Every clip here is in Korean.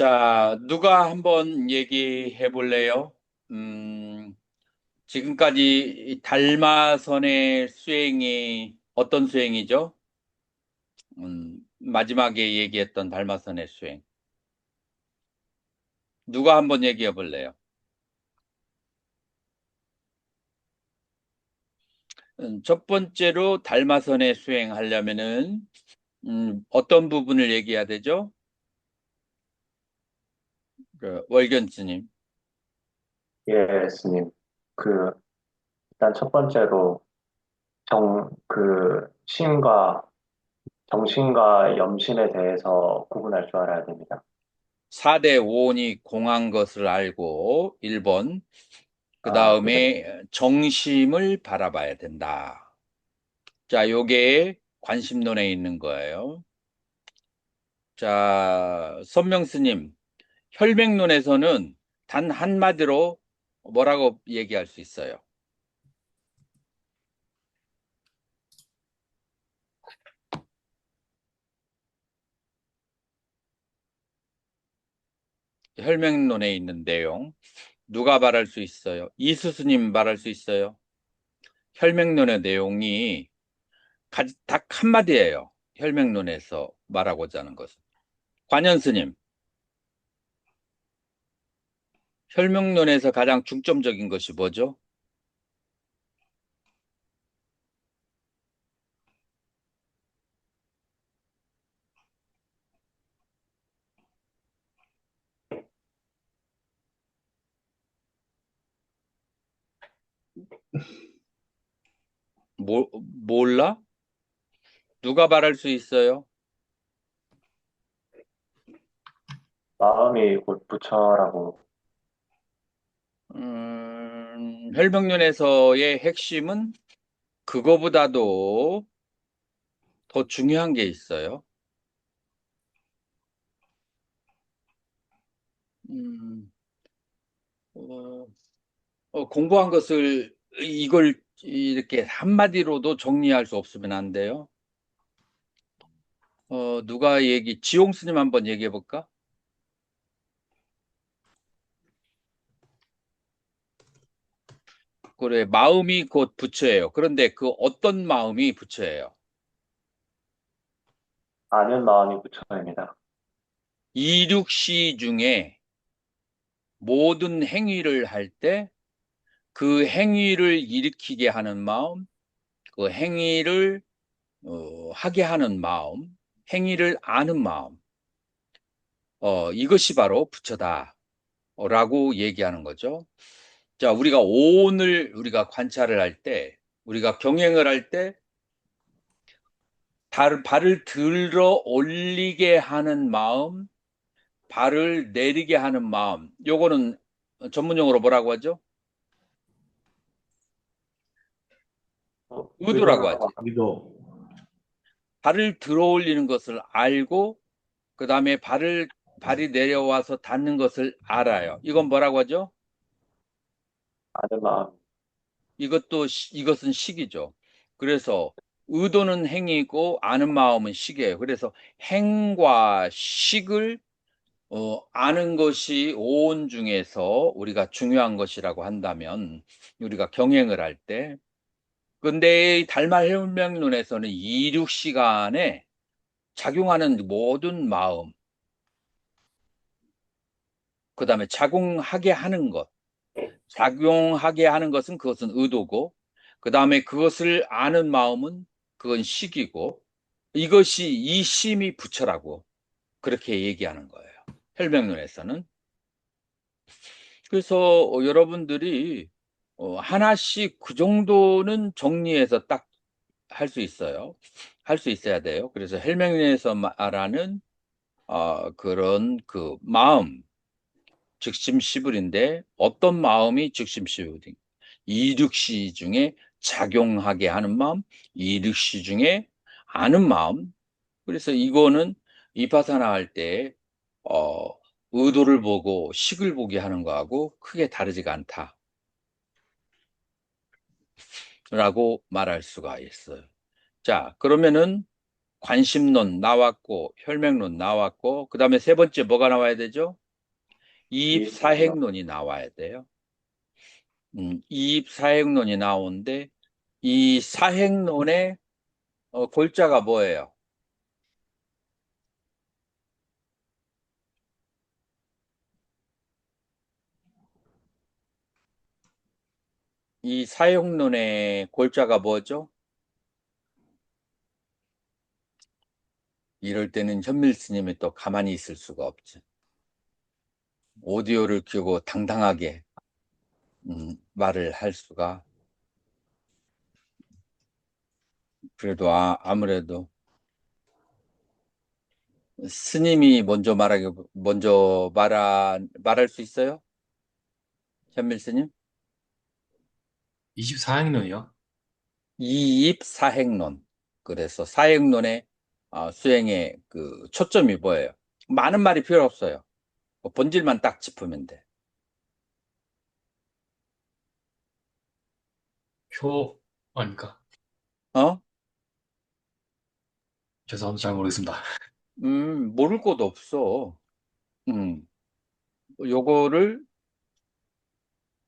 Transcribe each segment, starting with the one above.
자, 누가 한번 얘기해 볼래요? 음, 지금까지 이 달마선의 수행이 어떤 수행이죠? 마지막에 얘기했던 달마선의 수행. 누가 한번 얘기해 볼래요? 첫 번째로 달마선의 수행하려면은, 어떤 부분을 얘기해야 되죠? 월견 스님. 예, 스님. 그, 일단 첫 번째로 심과, 정신과 염심에 대해서 구분할 줄 알아야 됩니다. 4대 오온이 공한 것을 알고, 1번. 그 아, 네. 다음에 정심을 바라봐야 된다. 자, 요게 관심론에 있는 거예요. 자, 선명스님, 혈맹론에서는 단 한마디로 뭐라고 얘기할 수 있어요? 혈맹론에 있는 내용. 누가 말할 수 있어요? 이수스님 말할 수 있어요? 혈맹론의 내용이 딱 한마디예요. 혈맹론에서 말하고자 하는 것은. 관현스님, 혈맹론에서 가장 중점적인 것이 뭐죠? 몰라? 누가 말할 수 있어요? 마음이 곧 부처라고. 혈병론에서의 핵심은 그거보다도 더 중요한 게 있어요. 음, 어, 공부한 것을 이걸 이렇게 한마디로도 정리할 수 없으면 안 돼요. 누가 지용 스님 한번 얘기해 볼까? 그래, 마음이 곧 부처예요. 그런데 그 어떤 마음이 부처예요? 아는 마음이 부처입니다. 이륙시 중에 모든 행위를 할 때 그 행위를 일으키게 하는 마음, 그 행위를 하게 하는 마음, 행위를 아는 마음, 이것이 바로 부처다라고 얘기하는 거죠. 자, 우리가 오온을 우리가 관찰을 할 때, 우리가 경행을 할 때, 발을 들어 올리게 하는 마음, 발을 내리게 하는 마음, 요거는 전문용어로 뭐라고 하죠? 의도라고 의도라고 하지. 합니다. 의도. 발을 들어 올리는 것을 알고, 그 다음에 발이 내려와서 닿는 것을 알아요. 이건 뭐라고 하죠? 아는 마음. 이것은 식이죠. 그래서 의도는 행이고 아는 마음은 식이에요. 그래서 행과 식을 아는 것이 오온 중에서 우리가 중요한 것이라고 한다면 우리가 경행을 할 때, 근데 이 달말혈명론에서는 이륙 시간에 작용하는 모든 마음, 그 다음에 작용하게 하는 것은 그것은 의도고, 그 다음에 그것을 아는 마음은 그건 식이고, 이것이 이 심이 부처라고 그렇게 얘기하는 거예요. 혈맹론에서는. 그래서 여러분들이 하나씩 그 정도는 정리해서 딱 할 수 있어요. 할 수 있어야 돼요. 그래서 혈맹론에서 말하는 그런 그 마음, 즉심시불인데 어떤 마음이 즉심시불인가? 이륙시 중에 작용하게 하는 마음, 이륙시 중에 아는 마음. 그래서 이거는 이파사나 할 때, 어, 의도를 보고 식을 보게 하는 거하고 크게 다르지가 않다라고 말할 수가 있어요. 자, 그러면은, 관심론 나왔고, 혈맥론 나왔고, 그 다음에 세 번째 뭐가 나와야 되죠? 이입사항. 이입사행론이 나와야 돼요. 이입사행론이 나오는데, 이 사행론의 골자가 뭐예요? 이 사행론의 골자가 뭐죠? 이럴 때는 현밀 스님이 또 가만히 있을 수가 없죠. 오디오를 켜고 당당하게 말을 할 수가. 그래도 아무래도 스님이 먼저 말할 수 있어요? 현밀 스님? 24학년이요? 이입사행론. 그래서 사행론의 수행의 그 초점이 뭐예요? 많은 말이 필요 없어요. 본질만 딱 짚으면 돼. 표 아닙니까? 어? 죄송합니다. 잘 모르겠습니다. 모를 것도 없어. 음, 요거를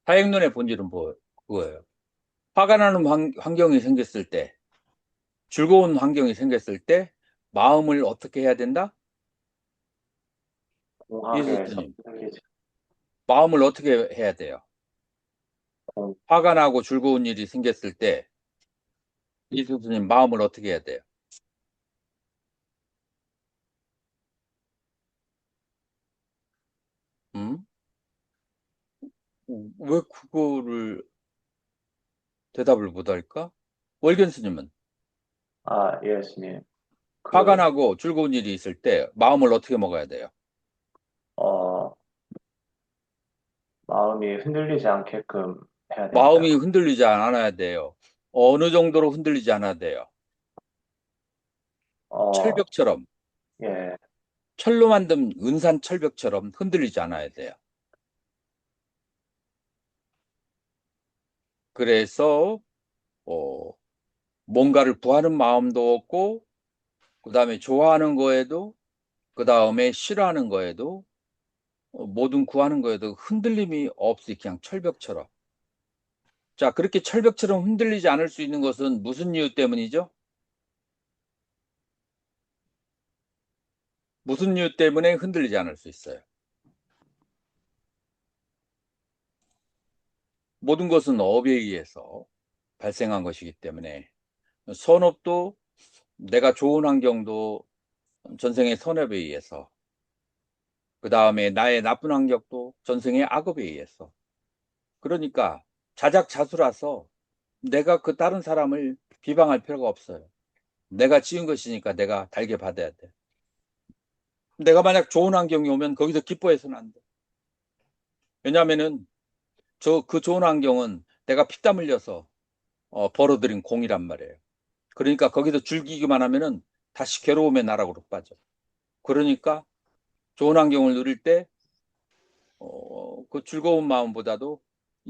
사행론의 본질은 그거예요. 화가 나는 환경이 생겼을 때, 즐거운 환경이 생겼을 때, 마음을 어떻게 해야 된다? 공학의 이수스님, 선택이지. 마음을 어떻게 해야 돼요? 공, 화가 나고 즐거운 일이 생겼을 때, 이수스님 마음을 어떻게 해야 돼요? 음? 왜 그거를 대답을 못 할까? 월견 스님은 예, 스님. 화가 그, 나고 즐거운 일이 있을 때 마음을 어떻게 먹어야 돼요? 어, 마음이 흔들리지 않게끔 해야 마음이 됩니다. 흔들리지 않아야 돼요. 어느 정도로 흔들리지 않아야 돼요. 어, 철벽처럼, 예, 철로 만든 은산 철벽처럼 흔들리지 않아야 돼요. 그래서 어, 뭔가를 구하는 마음도 없고, 그 다음에 좋아하는 거에도, 그 다음에 싫어하는 거에도, 뭐든 구하는 거에도 흔들림이 없이 그냥 철벽처럼. 자, 그렇게 철벽처럼 흔들리지 않을 수 있는 것은 무슨 이유 때문이죠? 무슨 이유 때문에 흔들리지 않을 수 있어요? 모든 것은 업에 의해서 발생한 것이기 때문에 선업도 내가 좋은 환경도 전생의 선업에 의해서 그 다음에 나의 나쁜 환경도 전생의 악업에 의해서 그러니까 자작자수라서 내가 그 다른 사람을 비방할 필요가 없어요. 내가 지은 것이니까 내가 달게 받아야 돼. 내가 만약 좋은 환경이 오면 거기서 기뻐해서는 안 돼. 왜냐하면은 그 좋은 환경은 내가 피땀 흘려서 벌어들인 공이란 말이에요. 그러니까 거기서 즐기기만 하면은 다시 괴로움의 나락으로 빠져. 그러니까 좋은 환경을 누릴 때, 그 즐거운 마음보다도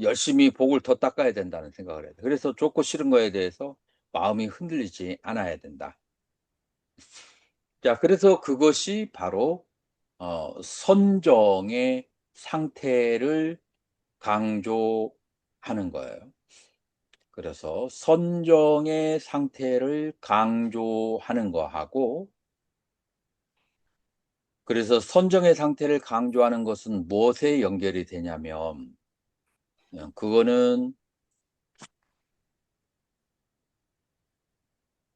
열심히 복을 더 닦아야 된다는 생각을 해요. 그래서 좋고 싫은 거에 대해서 마음이 흔들리지 않아야 된다. 자, 그래서 그것이 바로, 선정의 상태를 강조하는 거예요. 그래서 선정의 상태를 강조하는 거하고, 그래서 선정의 상태를 강조하는 것은 무엇에 연결이 되냐면, 그거는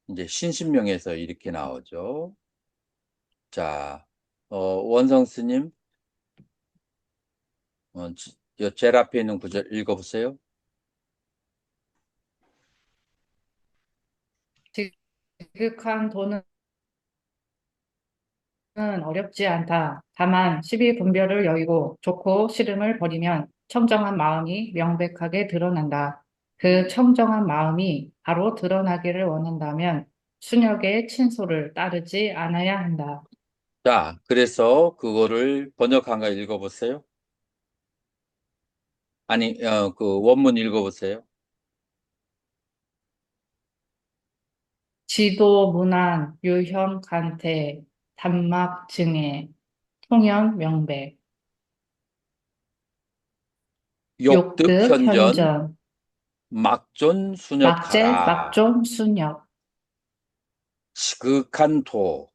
이제 신신명에서 이렇게 나오죠. 자, 원성 스님, 제일 앞에 있는 구절 읽어보세요. 지극한 돈은 어렵지 않다. 다만 시비 분별을 여의고 좋고 싫음을 버리면 청정한 마음이 명백하게 드러난다. 그 청정한 마음이 바로 드러나기를 원한다면 순역의 친소를 따르지 않아야 한다. 자, 그래서 그거를 번역한 거 읽어보세요. 아니, 그 원문 읽어보세요. 지도, 문안, 유형, 간태, 단막, 증해, 통연, 명백, 욕득, 욕득, 현전, 현전, 막존, 막재, 순역하라. 막존, 순역. 지극한 도.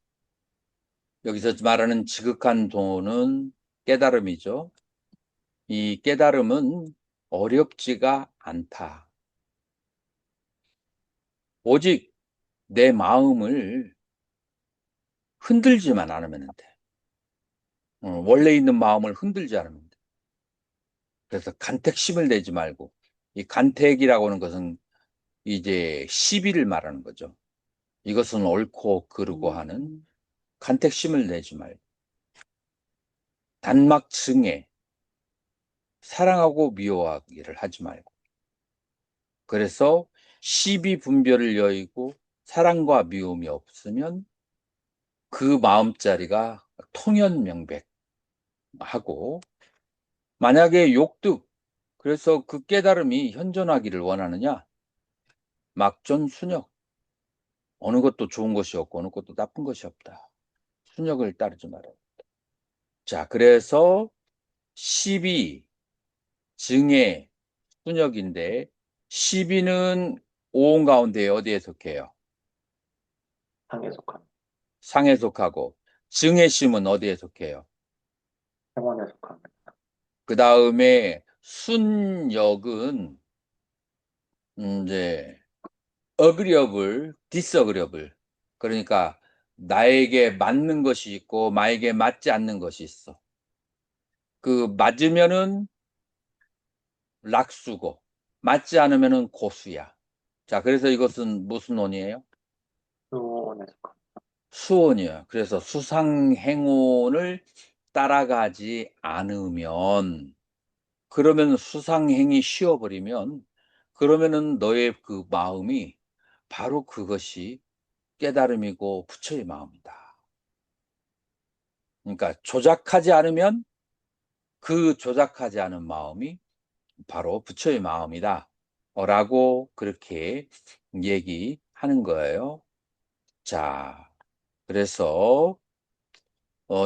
여기서 말하는 지극한 도는 깨달음이죠. 이 깨달음은 어렵지가 않다. 오직 내 마음을 흔들지만 않으면 돼. 원래 있는 마음을 흔들지 않으면 돼. 그래서 간택심을 내지 말고, 이 간택이라고 하는 것은 이제 시비를 말하는 거죠. 이것은 옳고 그르고 하는 간택심을 내지 말고, 단막 증에 사랑하고 미워하기를 하지 말고, 그래서 시비 분별을 여의고 사랑과 미움이 없으면 그 마음자리가 통연명백하고, 만약에 욕득, 그래서 그 깨달음이 현존하기를 원하느냐? 막존순역. 어느 것도 좋은 것이 없고 어느 것도 나쁜 것이 없다. 순역을 따르지 말아야 돼. 자, 그래서 시비, 증에, 순역인데, 시비는 오온 가운데 어디에 속해요? 상에 속합니다. 상에 속하고, 증해심은 어디에 속해요? 행원에 속합니다. 그 다음에 순역은 이제 어그리어블, 디스어그리어블. 그러니까 나에게 맞는 것이 있고 나에게 맞지 않는 것이 있어. 그 맞으면은 락수고 맞지 않으면은 고수야. 자, 그래서 이것은 무슨 원이에요? 수원에 속합니다. 수원이에요. 그래서 수상행원을 따라가지 않으면, 그러면 수상행이 쉬어버리면, 그러면은 너의 그 마음이 바로 그것이 깨달음이고 부처의 마음이다. 그러니까 조작하지 않으면 그 조작하지 않은 마음이 바로 부처의 마음이다. 라고 그렇게 얘기하는 거예요. 자, 그래서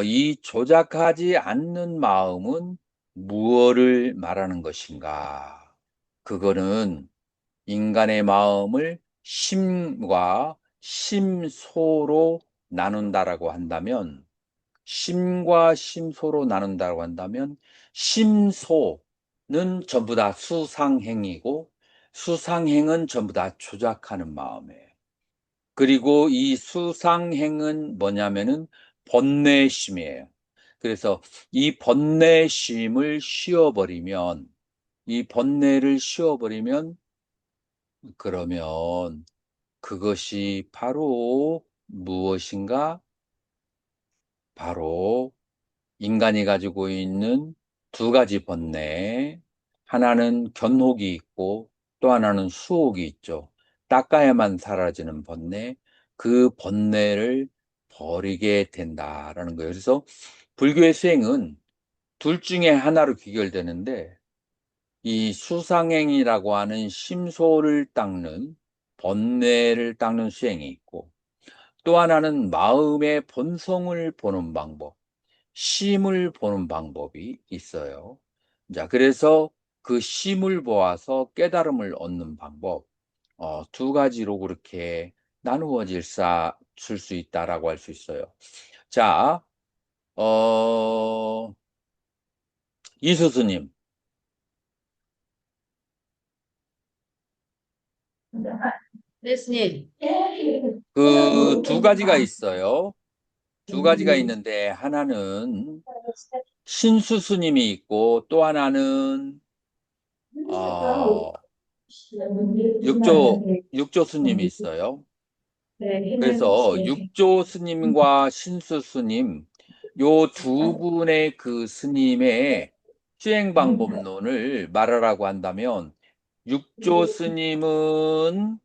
이 조작하지 않는 마음은 무엇을 말하는 것인가? 그거는 인간의 마음을 심과 심소로 나눈다라고 한다면, 심과 심소로 나눈다고 한다면, 심소는 전부 다 수상행이고, 수상행은 전부 다 조작하는 마음이에요. 그리고 이 수상행은 뭐냐면은 번뇌심이에요. 그래서 이 번뇌심을 쉬어버리면, 이 번뇌를 쉬어버리면, 그러면 그것이 바로 무엇인가? 바로 인간이 가지고 있는 두 가지 번뇌, 하나는 견혹이 있고 또 하나는 수혹이 있죠. 닦아야만 사라지는 번뇌, 그 번뇌를 버리게 된다라는 거예요. 그래서 불교의 수행은 둘 중에 하나로 귀결되는데, 이 수상행이라고 하는 심소를 닦는, 번뇌를 닦는 수행이 있고, 또 하나는 마음의 본성을 보는 방법, 심을 보는 방법이 있어요. 자, 그래서 그 심을 보아서 깨달음을 얻는 방법, 두 가지로 그렇게 나누어질 수 있다라고 할 수 있어요. 자, 이수스님, 네, 스님. 그 두 가지가 있어요. 두 가지가 있는데, 하나는 신수 스님이 있고, 또 하나는 육조 스님이 있어요. 그래서 육조 스님과 신수 스님, 요 두 분의 그 스님의 수행 방법론을 말하라고 한다면, 육조 스님은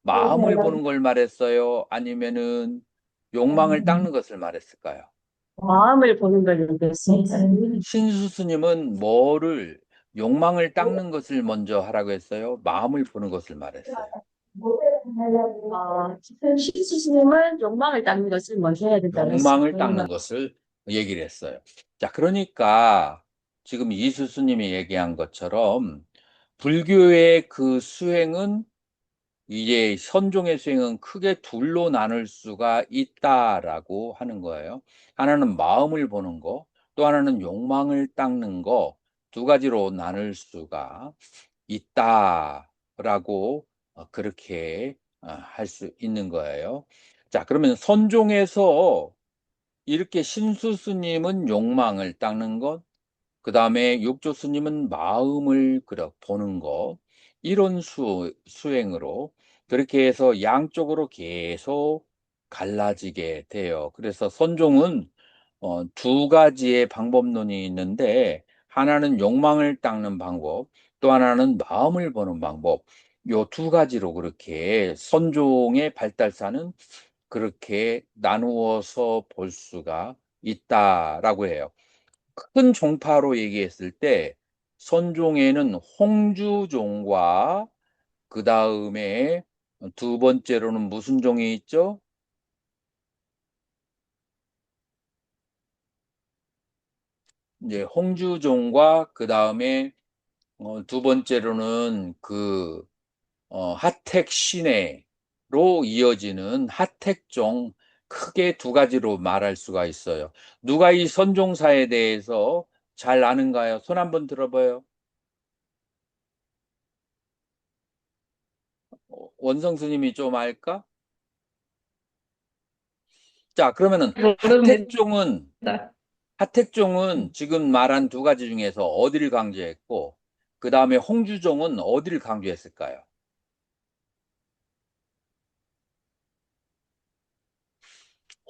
마음을 보는 걸 말했어요? 아니면은 욕망을 닦는 것을 말했을까요? 마음을 보는 걸 얘기했습니다. 신수 스님은 욕망을 닦는 것을 먼저 하라고 했어요? 마음을 보는 것을 말했어요? 시스님은 욕망을 닦는 것을 먼저 해야 된다고 욕망을 했어요. 닦는 것을 얘기를 했어요. 자, 그러니까 지금 이수스님이 얘기한 것처럼 불교의 그 수행은 이제 선종의 수행은 크게 둘로 나눌 수가 있다라고 하는 거예요. 하나는 마음을 보는 거, 또 하나는 욕망을 닦는 거, 두 가지로 나눌 수가 있다라고 그렇게 할 수 있는 거예요. 자, 그러면 선종에서 이렇게 신수 스님은 욕망을 닦는 것, 그 다음에 육조 스님은 마음을 보는 것, 이런 수행으로 그렇게 해서 양쪽으로 계속 갈라지게 돼요. 그래서 선종은 두 가지의 방법론이 있는데, 하나는 욕망을 닦는 방법, 또 하나는 마음을 보는 방법, 요 두 가지로 그렇게 선종의 발달사는 그렇게 나누어서 볼 수가 있다라고 해요. 큰 종파로 얘기했을 때 선종에는 홍주종과 그 다음에 두 번째로는 무슨 종이 있죠? 이제 홍주종과 그 다음에 두 번째로는 그 하택신해로 이어지는 하택종, 크게 두 가지로 말할 수가 있어요. 누가 이 선종사에 대해서 잘 아는가요? 손 한번 들어봐요. 원성 스님이 좀 알까? 자, 그러면은 모릅니다. 하택종은 지금 말한 두 가지 중에서 어디를 강조했고, 그 다음에 홍주종은 어디를 강조했을까요?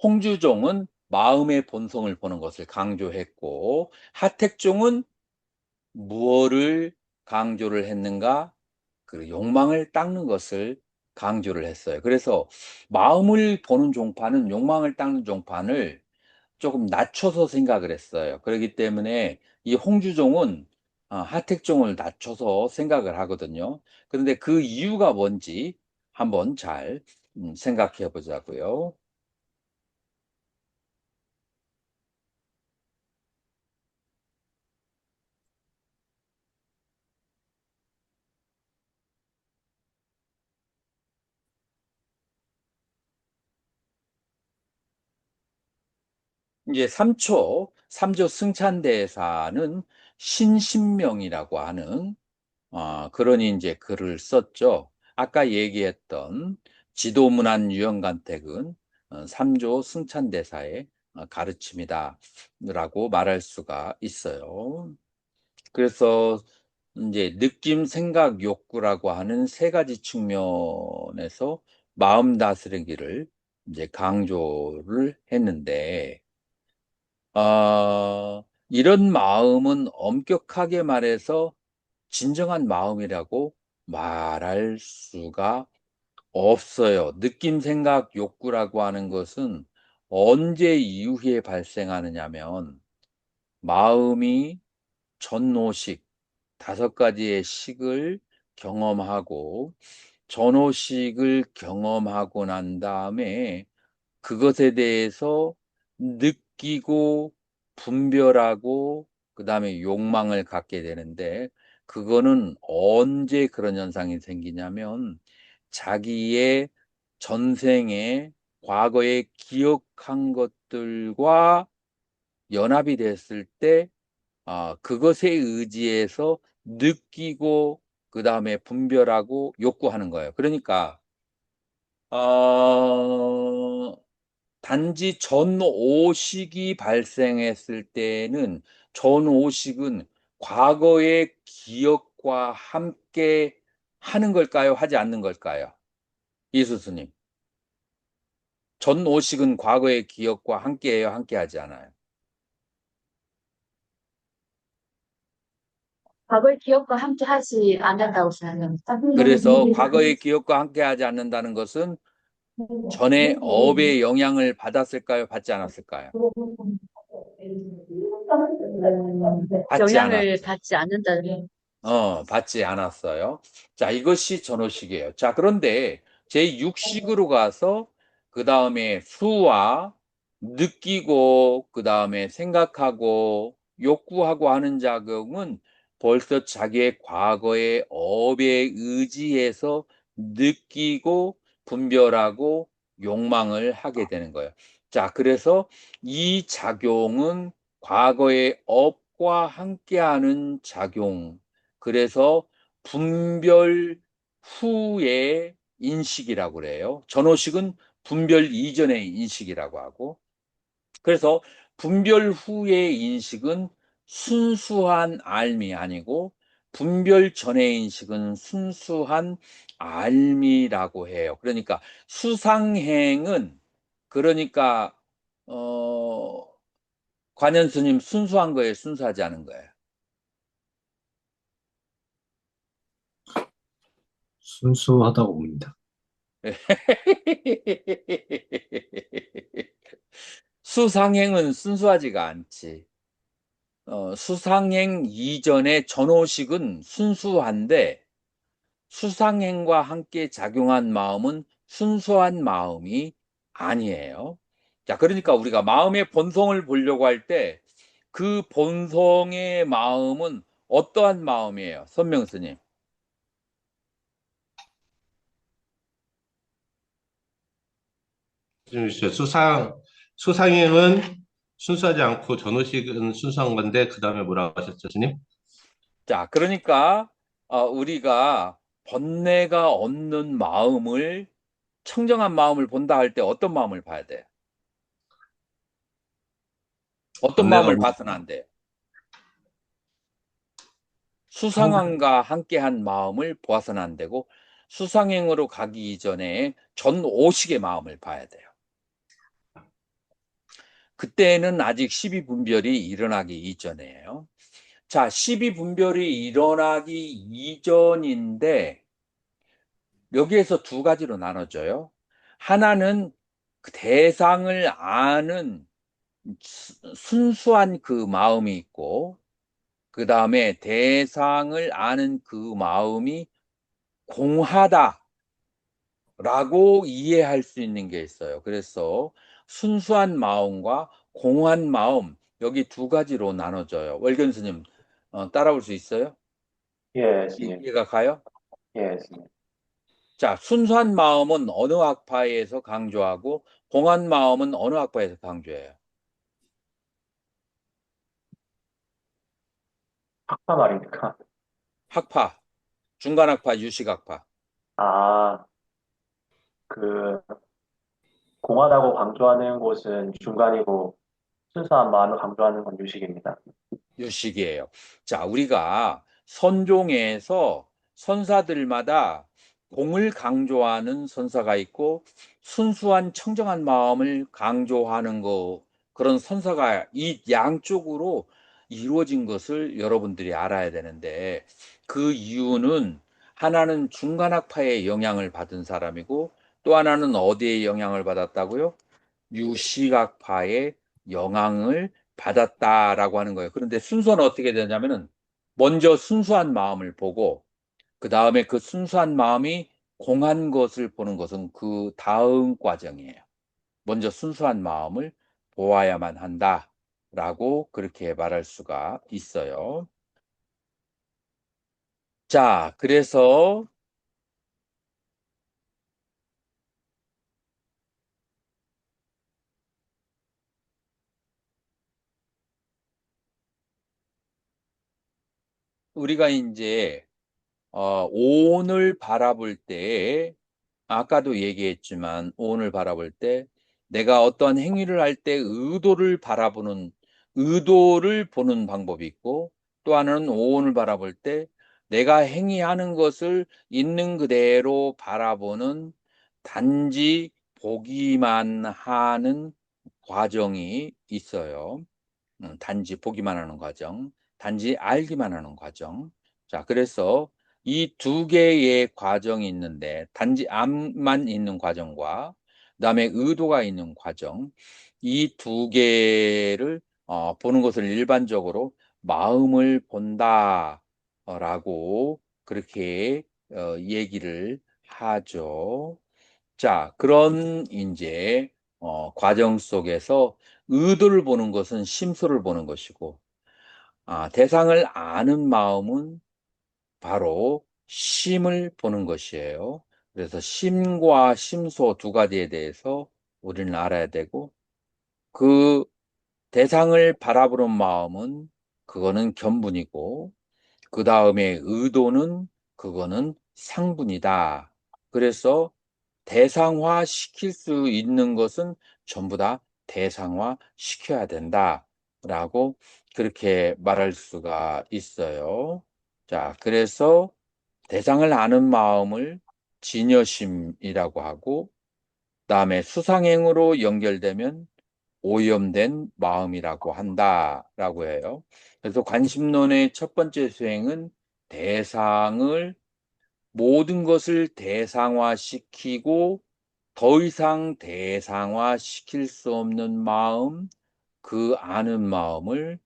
홍주종은 마음의 본성을 보는 것을 강조했고, 하택종은 무엇을 강조를 했는가? 그 욕망을 닦는 것을 강조를 했어요. 그래서 마음을 보는 종파는 욕망을 닦는 종파를 조금 낮춰서 생각을 했어요. 그렇기 때문에 이 홍주종은 하택종을 낮춰서 생각을 하거든요. 그런데 그 이유가 뭔지 한번 잘 생각해 보자고요. 이제 삼조 승찬대사는 신신명이라고 하는 그러니 이제 글을 썼죠. 아까 얘기했던 지도문안 유영간택은 삼조 승찬대사의 가르침이다라고 말할 수가 있어요. 그래서 이제 느낌, 생각, 욕구라고 하는 세 가지 측면에서 마음 다스리기를 이제 강조를 했는데, 이런 마음은 엄격하게 말해서 진정한 마음이라고 말할 수가 없어요. 느낌, 생각, 욕구라고 하는 것은 언제 이후에 발생하느냐면 마음이 전노식, 다섯 가지의 식을 경험하고 전노식을 경험하고 난 다음에 그것에 대해서 느끼고 분별하고 그다음에 욕망을 갖게 되는데, 그거는 언제 그런 현상이 생기냐면 자기의 전생에 과거에 기억한 것들과 연합이 됐을 때 그것에 의지해서 느끼고 그다음에 분별하고 욕구하는 거예요. 그러니까 어, 단지 전오식이 발생했을 때는 전오식은 과거의 기억과 함께 하는 걸까요? 하지 않는 걸까요? 이수스님. 전오식은 과거의 기억과 함께해요? 함께 하지 않아요? 과거의 기억과 함께 하지 않는다고 생각합니다. 그래서 과거의 기억과 함께 하지 않는다는 것은 전에 업의 영향을 받았을까요? 받지 않았을까요? 받지 영향을 않았죠. 받지 않는다는 받지 않았어요. 자, 이것이 전호식이에요. 자, 그런데 제6식으로 가서 그 다음에 수와 느끼고 그 다음에 생각하고 욕구하고 하는 작용은 벌써 자기의 과거의 업에 의지해서 느끼고 분별하고 욕망을 하게 되는 거예요. 자, 그래서 이 작용은 과거의 업과 함께하는 작용, 그래서 분별 후의 인식이라고 그래요. 전호식은 분별 이전의 인식이라고 하고, 그래서 분별 후의 인식은 순수한 알미 아니고 분별 전의 인식은 순수한 알미라고 해요. 그러니까 수상행은, 그러니까 관현스님, 순수한 거예요, 순수하지 않은 거예요? 순수하다고 봅니다. 수상행은 순수하지가 않지. 수상행 이전의 전호식은 순수한데 수상행과 함께 작용한 마음은 순수한 마음이 아니에요. 자, 그러니까 우리가 마음의 본성을 보려고 할 때 그 본성의 마음은 어떠한 마음이에요? 선명스님. 좀 있어요. 수상행은 순수하지 않고 전호식은 순수한 건데, 그 다음에 뭐라고 하셨죠, 스님? 자, 그러니까 우리가 번뇌가 없는 마음을, 청정한 마음을 본다 할 때 어떤 마음을 봐야 돼요? 어떤 번뇌가 마음을 없는 봐서는 안 돼요? 수상함과 함께한 마음을 보아서는 안 되고 수상행으로 가기 이전에 전오식의 마음을 봐야 돼요. 그때는 아직 십이분별이 일어나기 이전이에요. 자, 십이분별이 일어나기 이전인데 여기에서 두 가지로 나눠져요. 하나는 그 대상을 아는 순수한 그 마음이 있고, 그 다음에 대상을 아는 그 마음이 공하다라고 이해할 수 있는 게 있어요. 그래서 순수한 마음과 공한 마음, 여기 두 가지로 나눠져요. 월견 스님, 따라올 수 있어요? 예, 스님. 이해가 가요? 예, 스님. 자, 순수한 마음은 어느 학파에서 강조하고 공한 마음은 어느 학파에서 강조해요? 학파 말입니까? 학파, 중간학파, 유식학파. 아, 그, 공하다고 강조하는 곳은 중간이고, 순수한 마음을 강조하는 건 유식입니다. 유식이에요. 자, 우리가 선종에서 선사들마다 공을 강조하는 선사가 있고 순수한 청정한 마음을 강조하는 그런 선사가 이 양쪽으로 이루어진 것을 여러분들이 알아야 되는데, 그 이유는 하나는 중간학파의 영향을 받은 사람이고 또 하나는 어디에 영향을 받았다고요? 유식학파의 영향을 받았다라고 하는 거예요. 그런데 순서는 어떻게 되냐면은 먼저 순수한 마음을 보고 그 다음에 그 순수한 마음이 공한 것을 보는 것은 그 다음 과정이에요. 먼저 순수한 마음을 보아야만 한다라고 그렇게 말할 수가 있어요. 자, 그래서 우리가 이제 오온을 바라볼 때, 아까도 얘기했지만 오온을 바라볼 때 내가 어떤 행위를 할 때 의도를 보는 방법이 있고, 또 하나는 오온을 바라볼 때 내가 행위하는 것을 있는 그대로 바라보는, 단지 보기만 하는 과정이 있어요. 단지 보기만 하는 과정, 단지 알기만 하는 과정. 자, 그래서 이 두 개의 과정이 있는데, 단지 암만 있는 과정과 그다음에 의도가 있는 과정, 이 두 개를 보는 것을 일반적으로 마음을 본다, 라고 그렇게 얘기를 하죠. 자, 그런 이제 과정 속에서 의도를 보는 것은 심소를 보는 것이고, 대상을 아는 마음은 바로 심을 보는 것이에요. 그래서 심과 심소 두 가지에 대해서 우리는 알아야 되고, 그 대상을 바라보는 마음은 그거는 견분이고, 그 다음에 의도는 그거는 상분이다. 그래서 대상화 시킬 수 있는 것은 전부 다 대상화 시켜야 된다. 라고 그렇게 말할 수가 있어요. 자, 그래서 대상을 아는 마음을 진여심이라고 하고, 그다음에 수상행으로 연결되면 오염된 마음이라고 한다라고 해요. 그래서 관심론의 첫 번째 수행은 대상을 모든 것을 대상화시키고 더 이상 대상화시킬 수 없는 마음, 그 아는 마음을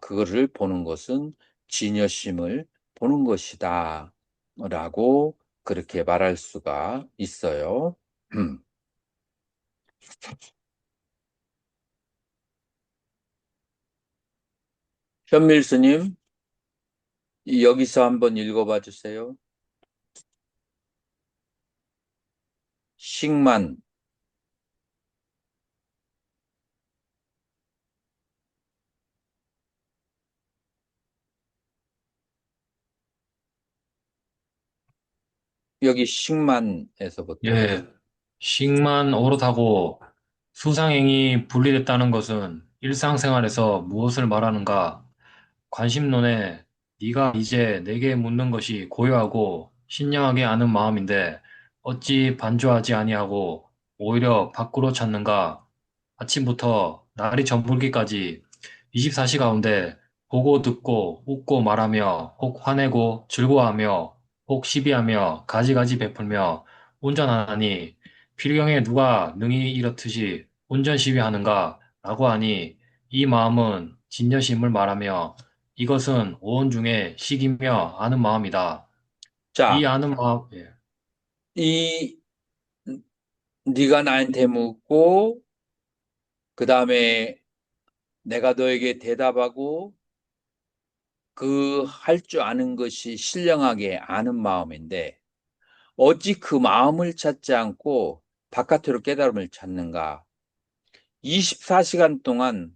그거를 보는 것은 진여심을 보는 것이다 라고 그렇게 말할 수가 있어요. 현밀스님, 여기서 한번 읽어봐 주세요. 식만, 여기 식만에서부터. 예, 식만 오롯하고 수상행위 분리됐다는 것은 일상생활에서 무엇을 말하는가? 관심론에 네가 이제 내게 묻는 것이 고요하고 신령하게 아는 마음인데 어찌 반조하지 아니하고 오히려 밖으로 찾는가? 아침부터 날이 저물기까지 24시 가운데 보고 듣고 웃고 말하며 혹 화내고 즐거워하며 혹 시비하며 가지가지 베풀며 운전하니 필경에 누가 능히 이렇듯이 운전 시비하는가? 라고 하니 이 마음은 진여심을 말하며 이것은 오온 중에 식이며 아는 마음이다. 이 자, 아는 마음, 예. 이 네가 나한테 묻고 그 다음에 내가 너에게 대답하고 그 할 줄 아는 것이 신령하게 아는 마음인데 어찌 그 마음을 찾지 않고 바깥으로 깨달음을 찾는가? 24시간 동안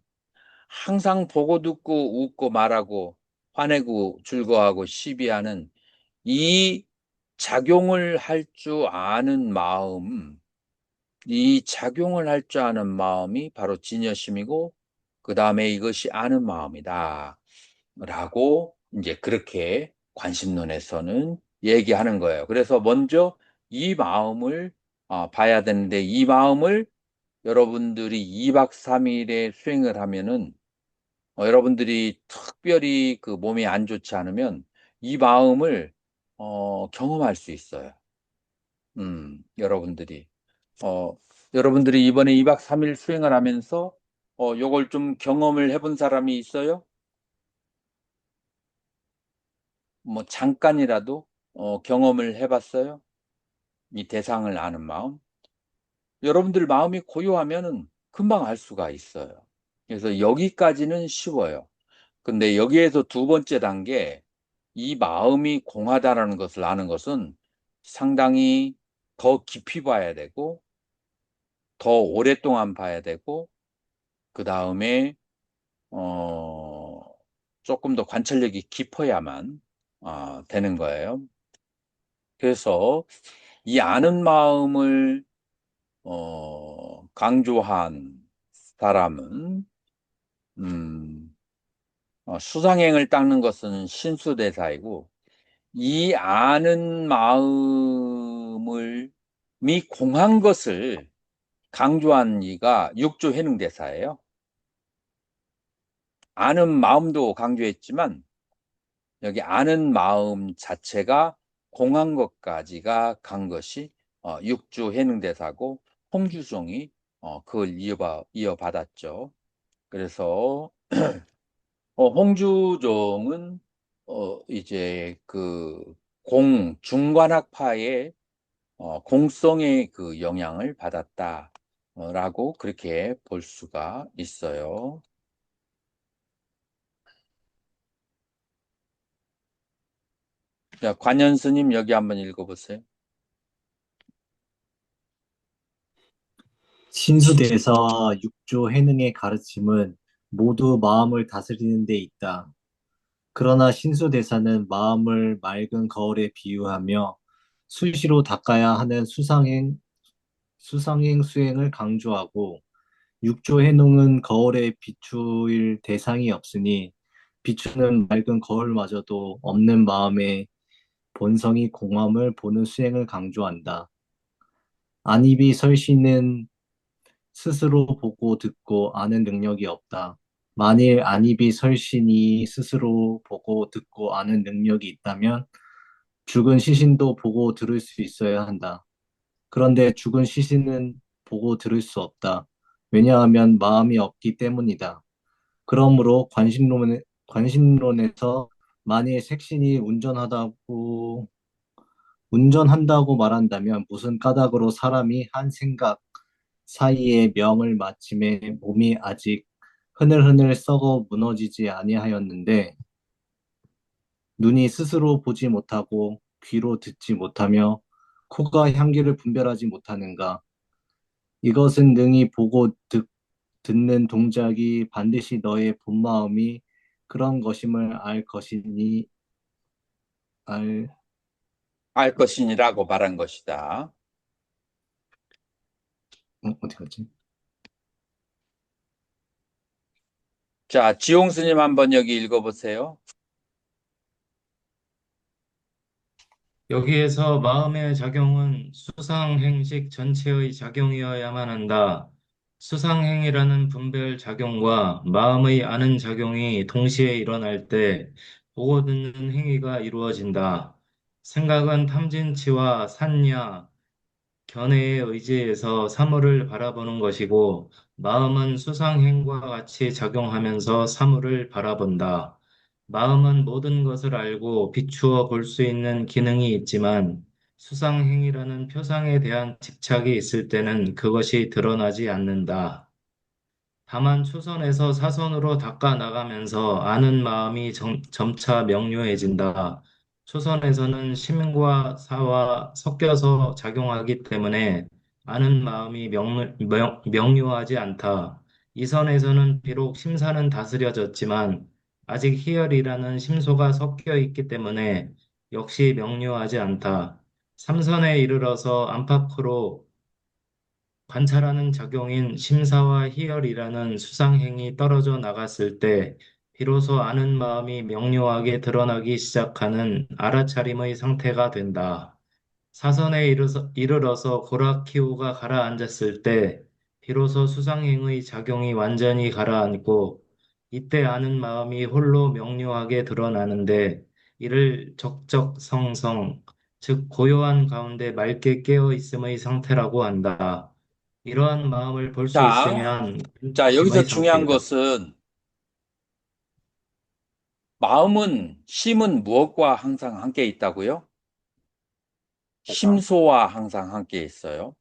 항상 보고 듣고 웃고 말하고 화내고 즐거워하고 시비하는 이 작용을 할 줄 아는 마음, 이 작용을 할 줄 아는 마음이 바로 진여심이고 그 다음에 이것이 아는 마음이다. 라고 이제 그렇게 관심론에서는 얘기하는 거예요. 그래서 먼저 이 마음을 봐야 되는데 이 마음을 여러분들이 2박 3일에 수행을 하면은 여러분들이 특별히 그 몸이 안 좋지 않으면 이 마음을 경험할 수 있어요. 여러분들이 어, 여러분들이 이번에 2박 3일 수행을 하면서 요걸 좀 경험을 해본 사람이 있어요? 뭐 잠깐이라도 경험을 해봤어요? 이 대상을 아는 마음. 여러분들 마음이 고요하면은 금방 알 수가 있어요. 그래서 여기까지는 쉬워요. 근데 여기에서 두 번째 단계, 이 마음이 공하다라는 것을 아는 것은 상당히 더 깊이 봐야 되고, 더 오랫동안 봐야 되고, 그 다음에, 어, 조금 더 관찰력이 깊어야만, 되는 거예요. 그래서 이 아는 마음을, 강조한 사람은, 음, 수상행을 닦는 것은 신수대사이고, 이 아는 마음을 미 공한 것을 강조한 이가 육조해능대사예요. 아는 마음도 강조했지만 여기 아는 마음 자체가 공한 것까지가 간 것이 육조해능대사고 홍주종이 그걸 이어받았죠. 그래서 홍주종은 이제 그 중관학파의 공성의 그 영향을 받았다라고 그렇게 볼 수가 있어요. 자, 관현 스님 여기 한번 읽어보세요. 신수대사 육조 해능의 가르침은 모두 마음을 다스리는 데 있다. 그러나 신수대사는 마음을 맑은 거울에 비유하며 수시로 닦아야 하는 수상행 수행을 강조하고 육조 해능은 거울에 비추일 대상이 없으니 비추는 맑은 거울마저도 없는 마음의 본성이 공함을 보는 수행을 강조한다. 안입이 설신은 스스로 보고 듣고 아는 능력이 없다. 만일 안입이 설신이 스스로 보고 듣고 아는 능력이 있다면 죽은 시신도 보고 들을 수 있어야 한다. 그런데 죽은 시신은 보고 들을 수 없다. 왜냐하면 마음이 없기 때문이다. 그러므로 관심론에서 만일 색신이 운전한다고 말한다면 무슨 까닭으로 사람이 한 생각 사이에 명을 마침에 몸이 아직 흐늘흐늘 썩어 무너지지 아니하였는데 눈이 스스로 보지 못하고 귀로 듣지 못하며 코가 향기를 분별하지 못하는가? 이것은 능히 보고 듣는 동작이 반드시 너의 본마음이 그런 것임을 알, 알 것이니라고 말한 것이다. 어디 갔지? 자, 지용 스님 한번 여기 읽어보세요. 여기에서 마음의 작용은 수상행식 전체의 작용이어야만 한다. 수상행이라는 분별 작용과 마음의 아는 작용이 동시에 일어날 때 보고 듣는 행위가 이루어진다. 생각은 탐진치와 산야, 견해에 의지해서 사물을 바라보는 것이고, 마음은 수상행과 같이 작용하면서 사물을 바라본다. 마음은 모든 것을 알고 비추어 볼 수 있는 기능이 있지만, 수상행이라는 표상에 대한 집착이 있을 때는 그것이 드러나지 않는다. 다만 초선에서 사선으로 닦아 나가면서 아는 마음이 점차 명료해진다. 초선에서는 심과 사와 섞여서 작용하기 때문에 아는 마음이 명료하지 않다. 이선에서는 비록 심사는 다스려졌지만 아직 희열이라는 심소가 섞여 있기 때문에 역시 명료하지 않다. 삼선에 이르러서 안팎으로 관찰하는 작용인 심사와 희열이라는 수상행이 떨어져 나갔을 때 비로소 아는 마음이 명료하게 드러나기 시작하는 알아차림의 상태가 된다. 사선에 이르러서 고라키오가 가라앉았을 때 비로소 수상행의 작용이 완전히 가라앉고 이때 아는 마음이 홀로 명료하게 드러나는데 이를 적적성성, 즉 고요한 가운데 맑게 깨어 있음의 상태라고 한다. 이러한 마음을 볼 수 자, 있으면 여기서 심의 중요한 상태이다. 것은 심은 무엇과 항상 함께 있다고요? 심소와 항상 함께 있어요.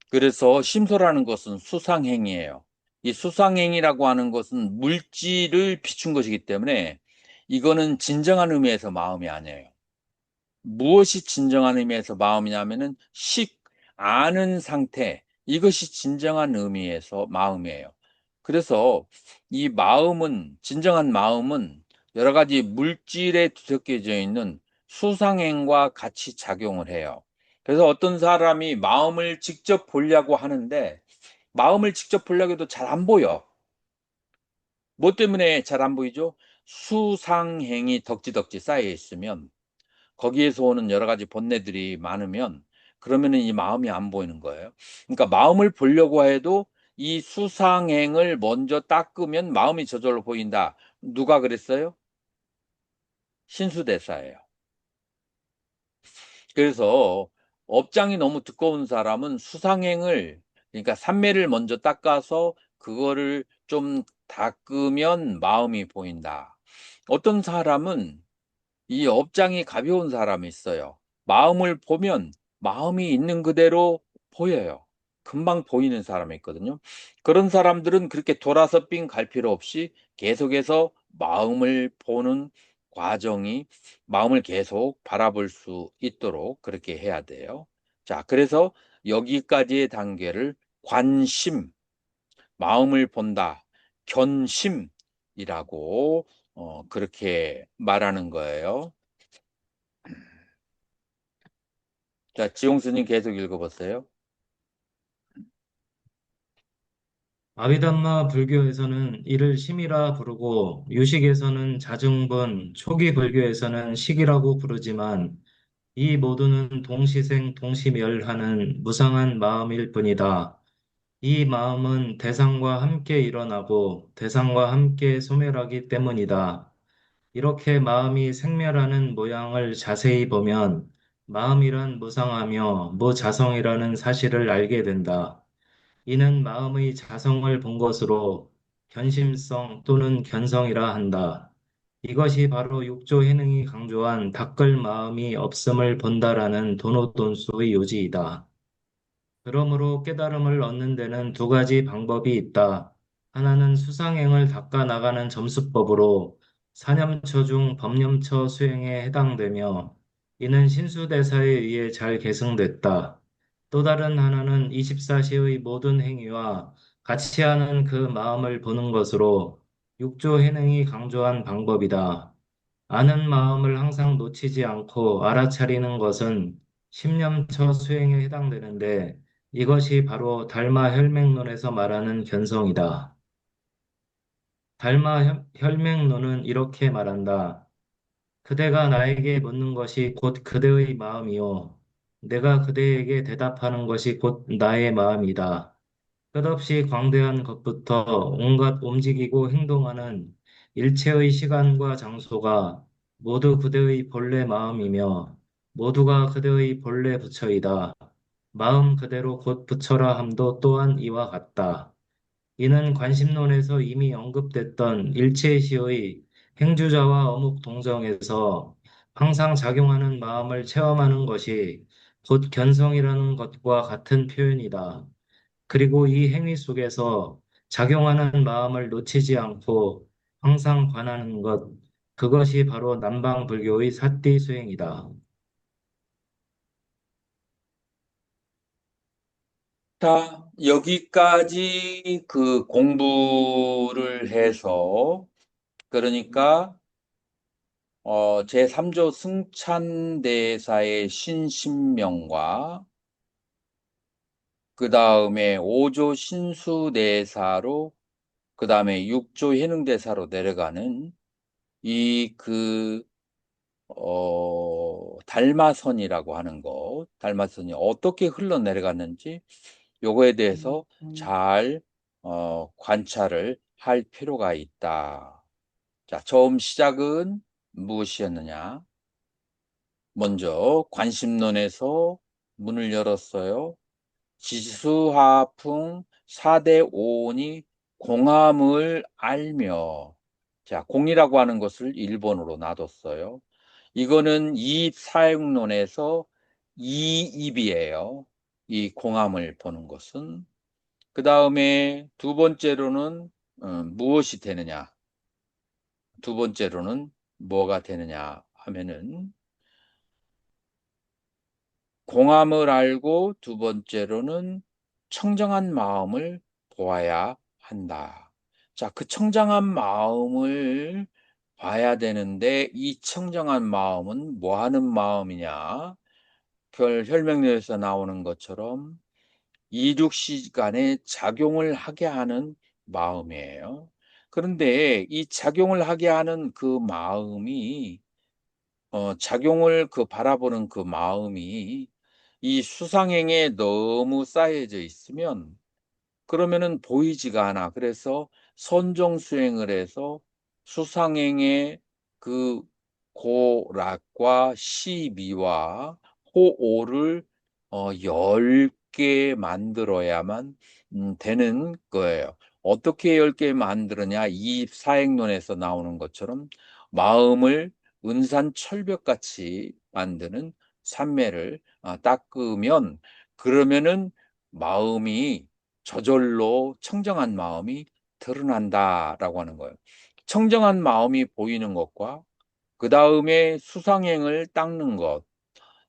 그래서 심소라는 것은 수상행위예요. 이 수상행위라고 하는 것은 물질을 비춘 것이기 때문에 이거는 진정한 의미에서 마음이 아니에요. 무엇이 진정한 의미에서 마음이냐면은 아는 상태, 이것이 진정한 의미에서 마음이에요. 그래서 진정한 마음은 여러 가지 물질에 뒤섞여져 있는 수상행과 같이 작용을 해요. 그래서 어떤 사람이 마음을 직접 보려고 하는데 마음을 직접 보려고 해도 잘 안 보여. 뭐 때문에 잘 안 보이죠? 수상행이 덕지덕지 쌓여 있으면 거기에서 오는 여러 가지 본내들이 많으면 그러면은 이 마음이 안 보이는 거예요. 그러니까 마음을 보려고 해도 이 수상행을 먼저 닦으면 마음이 저절로 보인다. 누가 그랬어요? 신수대사예요. 그래서 업장이 너무 두꺼운 사람은 그러니까 삼매를 먼저 닦아서 그거를 좀 닦으면 마음이 보인다. 어떤 사람은 이 업장이 가벼운 사람이 있어요. 마음을 보면 마음이 있는 그대로 보여요. 금방 보이는 사람이 있거든요. 그런 사람들은 그렇게 돌아서 삥 갈 필요 없이 계속해서 마음을 보는 과정이 마음을 계속 바라볼 수 있도록 그렇게 해야 돼요. 자, 그래서 여기까지의 단계를 관심, 마음을 본다, 견심이라고 그렇게 말하는 거예요. 자, 지용수님 계속 읽어보세요. 아비담마 불교에서는 이를 심이라 부르고 유식에서는 자증분, 초기 불교에서는 식이라고 부르지만 이 모두는 동시생 동시멸하는 무상한 마음일 뿐이다. 이 마음은 대상과 함께 일어나고 대상과 함께 소멸하기 때문이다. 이렇게 마음이 생멸하는 모양을 자세히 보면 마음이란 무상하며 무자성이라는 사실을 알게 된다. 이는 마음의 자성을 본 것으로 견심성 또는 견성이라 한다. 이것이 바로 육조 해능이 강조한 닦을 마음이 없음을 본다라는 도노돈수의 요지이다. 그러므로 깨달음을 얻는 데는 두 가지 방법이 있다. 하나는 수상행을 닦아 나가는 점수법으로 사념처 중 법념처 수행에 해당되며 이는 신수대사에 의해 잘 계승됐다. 또 다른 하나는 24시의 모든 행위와 같이 하는 그 마음을 보는 것으로 육조 해능이 강조한 방법이다. 아는 마음을 항상 놓치지 않고 알아차리는 것은 십념처 수행에 해당되는데 이것이 바로 달마 혈맹론에서 말하는 견성이다. 달마 혈맹론은 이렇게 말한다. 그대가 나에게 묻는 것이 곧 그대의 마음이요. 내가 그대에게 대답하는 것이 곧 나의 마음이다. 끝없이 광대한 것부터 온갖 움직이고 행동하는 일체의 시간과 장소가 모두 그대의 본래 마음이며 모두가 그대의 본래 부처이다. 마음 그대로 곧 부처라 함도 또한 이와 같다. 이는 관심론에서 이미 언급됐던 일체시의 행주자와 어묵 동정에서 항상 작용하는 마음을 체험하는 것이 곧 견성이라는 것과 같은 표현이다. 그리고 이 행위 속에서 작용하는 마음을 놓치지 않고 항상 관하는 것, 그것이 바로 남방불교의 사띠 수행이다. 자, 여기까지 그 공부를 해서, 그러니까, 제3조 승찬대사의 신신명과, 그 다음에 5조 신수대사로, 그 다음에 6조 해능대사로 내려가는 이 달마선이라고 하는 거, 달마선이 어떻게 흘러내려갔는지, 요거에 대해서 잘, 관찰을 할 필요가 있다. 자, 처음 시작은 무엇이었느냐? 먼저, 관심론에서 문을 열었어요. 지수하풍 4대 오온이 공함을 알며, 자, 공이라고 하는 것을 일본어로 놔뒀어요. 이거는 이입사용론에서 이입이에요. 이 공함을 보는 것은. 그 다음에 두 번째로는 무엇이 되느냐? 두 번째로는 뭐가 되느냐 하면은 공함을 알고 두 번째로는 청정한 마음을 보아야 한다. 자, 그 청정한 마음을 봐야 되는데 이 청정한 마음은 뭐 하는 마음이냐? 혈맹론에서 나오는 것처럼 이륙시간에 작용을 하게 하는 마음이에요. 그런데 이 작용을 하게 하는 그 마음이 작용을 바라보는 그 마음이 이 수상행에 너무 쌓여져 있으면 그러면은 보이지가 않아. 그래서 선정수행을 해서 수상행의 그 고락과 시미와 호오를 10개 만들어야만 되는 거예요. 어떻게 10개 만들었냐? 이입사행론에서 나오는 것처럼 마음을 은산 철벽같이 만드는 삼매를 닦으면, 그러면은 마음이 저절로 청정한 마음이 드러난다라고 하는 거예요. 청정한 마음이 보이는 것과 그 다음에 수상행을 닦는 것,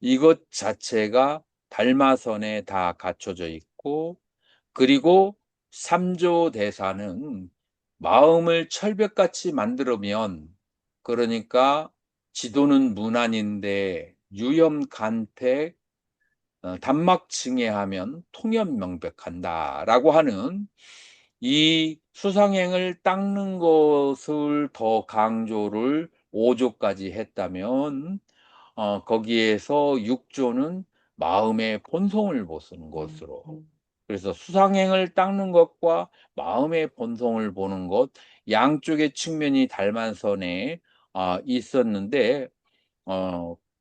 이것 자체가 달마선에 다 갖춰져 있고, 그리고 삼조대사는 마음을 철벽같이 만들면, 그러니까 지도는 무난인데 유염간택, 단막증해하면 통연명백한다라고 하는 이 수상행을 닦는 것을 더 강조를 5조까지 했다면, 거기에서 6조는 마음의 본성을 보는 것으로. 그래서 수상행을 닦는 것과 마음의 본성을 보는 것, 양쪽의 측면이 달만선에 있었는데,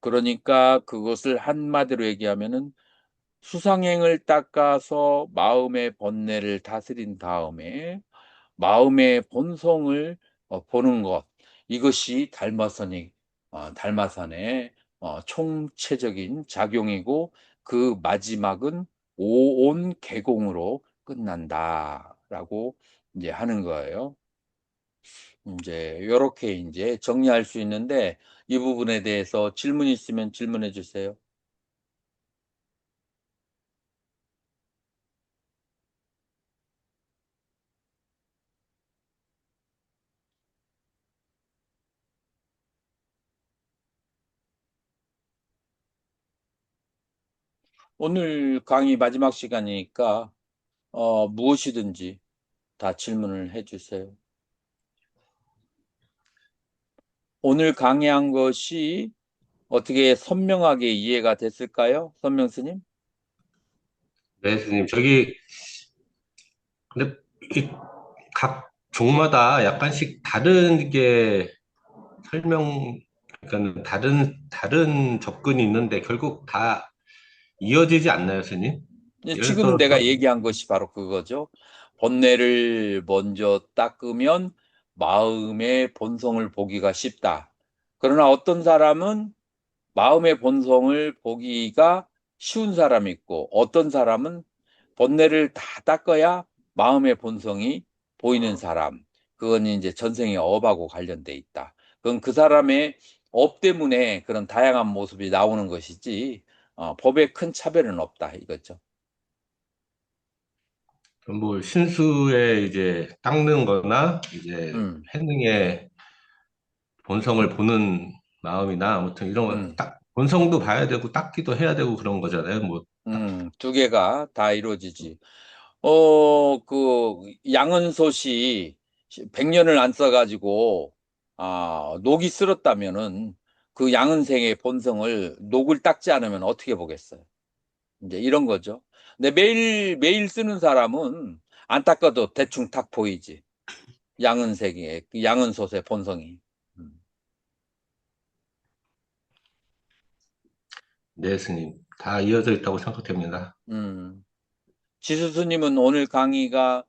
그러니까 그것을 한마디로 얘기하면은 수상행을 닦아서 마음의 번뇌를 다스린 다음에 마음의 본성을 보는 것, 이것이 달마산의 총체적인 작용이고, 그 마지막은 오온 개공으로 끝난다라고 이제 하는 거예요. 이제 이렇게 이제 정리할 수 있는데, 이 부분에 대해서 질문 있으면 질문해 주세요. 오늘 강의 마지막 시간이니까 무엇이든지 다 질문을 해 주세요. 오늘 강의한 것이 어떻게 선명하게 이해가 됐을까요? 선명 스님? 네, 스님. 근데 각 종마다 약간씩 다른 게 그러니까 다른 접근이 있는데 결국 다 이어지지 않나요, 스님? 예를 지금 들어서, 내가 얘기한 것이 바로 그거죠. 번뇌를 먼저 닦으면 마음의 본성을 보기가 쉽다. 그러나 어떤 사람은 마음의 본성을 보기가 쉬운 사람이 있고, 어떤 사람은 번뇌를 다 닦아야 마음의 본성이 보이는 사람, 그건 이제 전생의 업하고 관련돼 있다. 그건 그 사람의 업 때문에 그런 다양한 모습이 나오는 것이지, 법에 큰 차별은 없다 이거죠. 뭐, 신수의 이제 닦는 거나, 이제 음, 해능의 본성을 보는 마음이나, 아무튼 이런 거, 본성도 봐야 되고, 닦기도 해야 되고 그런 거잖아요. 뭐, 두 개가 다 이루어지지. 그 양은솥이 100년을 안 써가지고 녹이 쓸었다면은 그 양은생의 본성을 녹을 닦지 않으면 어떻게 보겠어요? 이제 이런 거죠. 근데 매일 매일 쓰는 사람은 안 닦아도 대충 탁 보이지. 양은색의 그 양은솥의 본성이. 음. 네, 스님. 다 이어져 있다고 생각됩니다. 지수스님은 오늘 강의가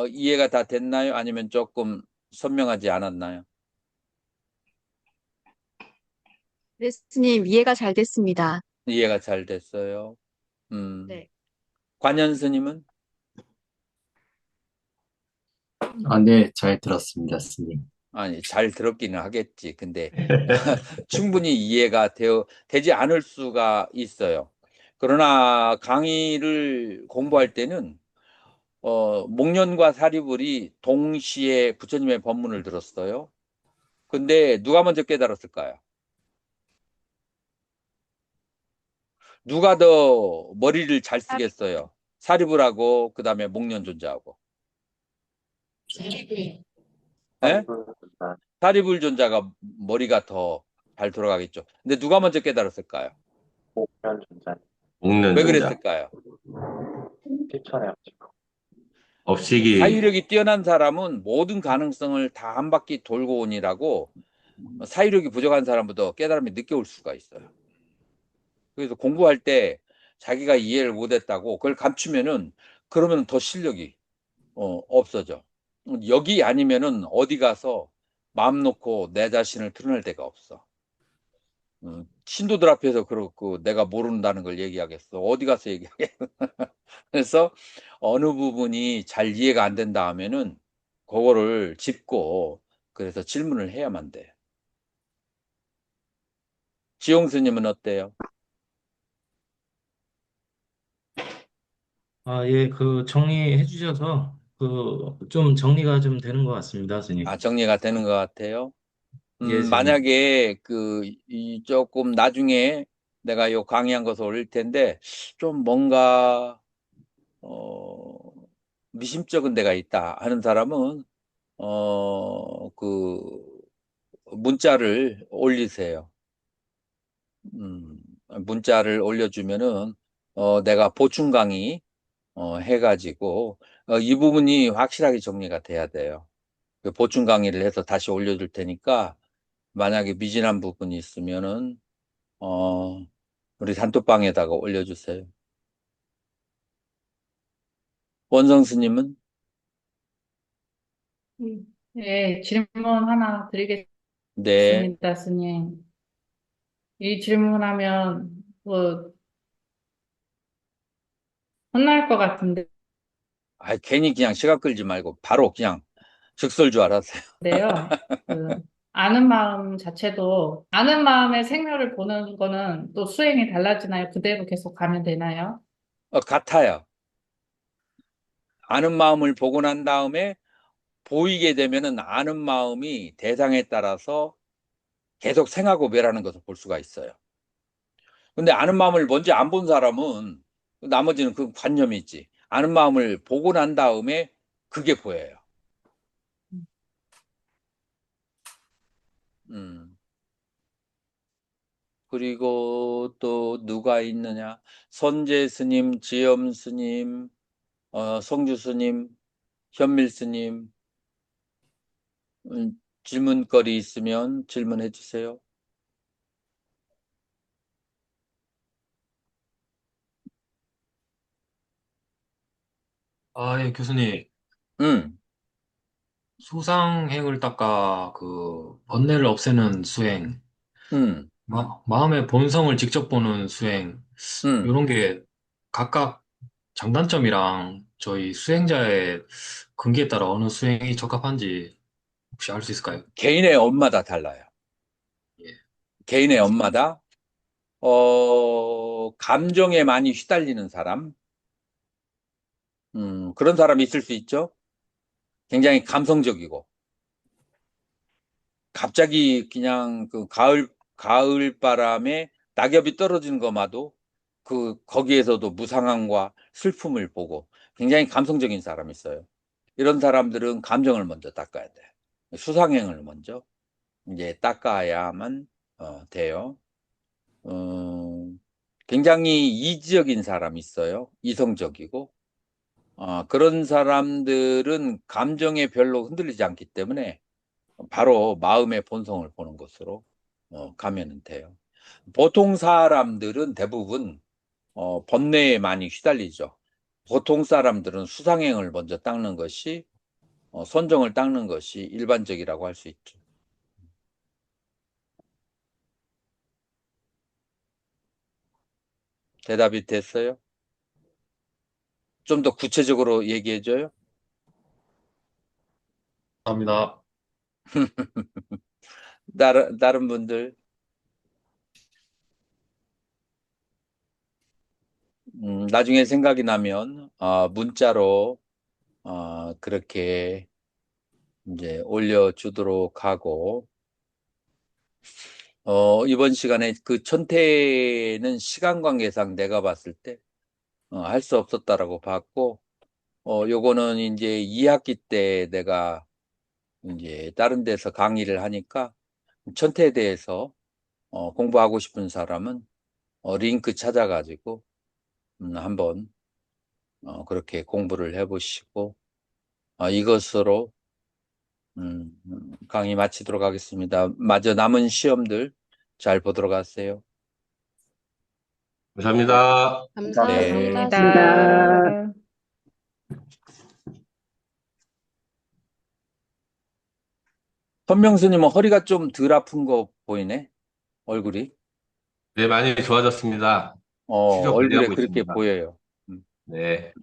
이해가 다 됐나요? 아니면 조금 선명하지 않았나요? 네, 스님, 이해가 잘 됐습니다. 이해가 잘 됐어요. 음. 네. 관현 스님은? 네, 잘 들었습니다, 스님. 아니, 잘 들었기는 하겠지. 근데 충분히 이해가 되지 않을 수가 있어요. 그러나 강의를 공부할 때는 목련과 사리불이 동시에 부처님의 법문을 들었어요. 근데 누가 먼저 깨달았을까요? 누가 더 머리를 잘 쓰겠어요? 사리불하고 그다음에 목련 존자하고. 예? 사리불 사리불 존자가 머리가 더 잘 돌아가겠죠. 근데 누가 먼저 깨달았을까요? 목련 존자님 먹는 왜 존자. 그랬을까요? 실천해가지고 업식이, 사유력이 뛰어난 사람은 모든 가능성을 다 한 바퀴 돌고 오니라고, 사유력이 부족한 사람보다 깨달음이 늦게 올 수가 있어요. 그래서 공부할 때 자기가 이해를 못했다고 그걸 감추면은, 그러면 더 실력이 없어져. 여기 아니면은 어디 가서 마음 놓고 내 자신을 드러낼 데가 없어. 신도들 앞에서 그렇고 내가 모른다는 걸 얘기하겠어. 어디 가서 얘기하겠어. 그래서 어느 부분이 잘 이해가 안 된다 하면은 그거를 짚고 그래서 질문을 해야만 돼. 지용 스님은 어때요? 예, 그 정리해 주셔서 그 좀 정리가 좀 되는 것 같습니다, 스님. 정리가 되는 것 같아요. 예, 스님. 만약에 이 조금 나중에 내가 요 강의한 것을 올릴 텐데 좀 뭔가 어, 미심쩍은 데가 있다 하는 사람은 그 문자를 올리세요. 문자를 올려주면은 내가 보충 강의 해가지고 이 부분이 확실하게 정리가 돼야 돼요. 그 보충 강의를 해서 다시 올려줄 테니까 만약에 미진한 부분이 있으면은 어, 우리 단톡방에다가 올려주세요. 원성 스님은? 네, 질문 하나 네. 드리겠습니다, 스님. 이 질문하면 뭐 혼날 것 같은데요. 괜히 그냥 시간 끌지 말고 바로 그냥 즉설 줄 알았어요. 그 아는 마음 자체도 아는 마음의 생멸을 보는 거는 또 수행이 달라지나요? 그대로 계속 가면 되나요? 같아요. 아는 마음을 보고 난 다음에 보이게 되면은 아는 마음이 대상에 따라서 계속 생하고 멸하는 것을 볼 수가 있어요. 근데 아는 마음을 먼저 안 본 사람은 나머지는 그 관념이 있지. 아는 마음을 보고 난 다음에 그게 보여요. 음. 그리고 또 누가 있느냐? 선재 스님, 지엄 스님, 성주 스님, 현밀 스님, 질문거리 있으면 질문해 주세요. 예, 교수님. 음, 수상행을 닦아 그 번뇌를 없애는 수행, 음, 마음의 본성을 직접 보는 수행, 음. 이런 게 각각 장단점이랑 저희 수행자의 근기에 따라 어느 수행이 적합한지 혹시 알 수 있을까요? 개인의 업마다 달라요. 예. 개인의 업마다, 감정에 많이 휘달리는 사람, 그런 사람이 있을 수 있죠. 굉장히 감성적이고, 갑자기 그냥 그 가을 바람에 낙엽이 떨어지는 것마도 거기에서도 무상함과 슬픔을 보고 굉장히 감성적인 사람이 있어요. 이런 사람들은 감정을 먼저 닦아야 돼. 수상행을 먼저 이제 닦아야만 돼요. 어, 굉장히 이지적인 사람이 있어요. 이성적이고. 그런 사람들은 감정에 별로 흔들리지 않기 때문에 바로 마음의 본성을 보는 것으로 가면 돼요. 보통 사람들은 대부분 번뇌에 많이 휘달리죠. 보통 사람들은 수상행을 먼저 닦는 것이 선정을 닦는 것이 일반적이라고 할 수 있죠. 대답이 됐어요? 좀 더 구체적으로 얘기해줘요? 감사합니다. 다른 분들, 나중에 생각이 나면, 문자로, 그렇게 이제 올려주도록 하고, 이번 시간에 그 천태는 시간 관계상 내가 봤을 때, 할 수 없었다라고 봤고, 요거는 이제 2학기 때 내가 이제 다른 데서 강의를 하니까 천태에 대해서 공부하고 싶은 사람은 링크 찾아가지고 한번 그렇게 공부를 해보시고 이것으로 강의 마치도록 하겠습니다. 마저 남은 시험들 잘 보도록 하세요. 감사합니다. 네. 감사합니다. 선명스님은 허리가 좀 덜 아픈 거 보이네? 얼굴이. 네, 많이 좋아졌습니다. 취조 얼굴에 관리하고 그렇게 있습니다. 보여요. 네.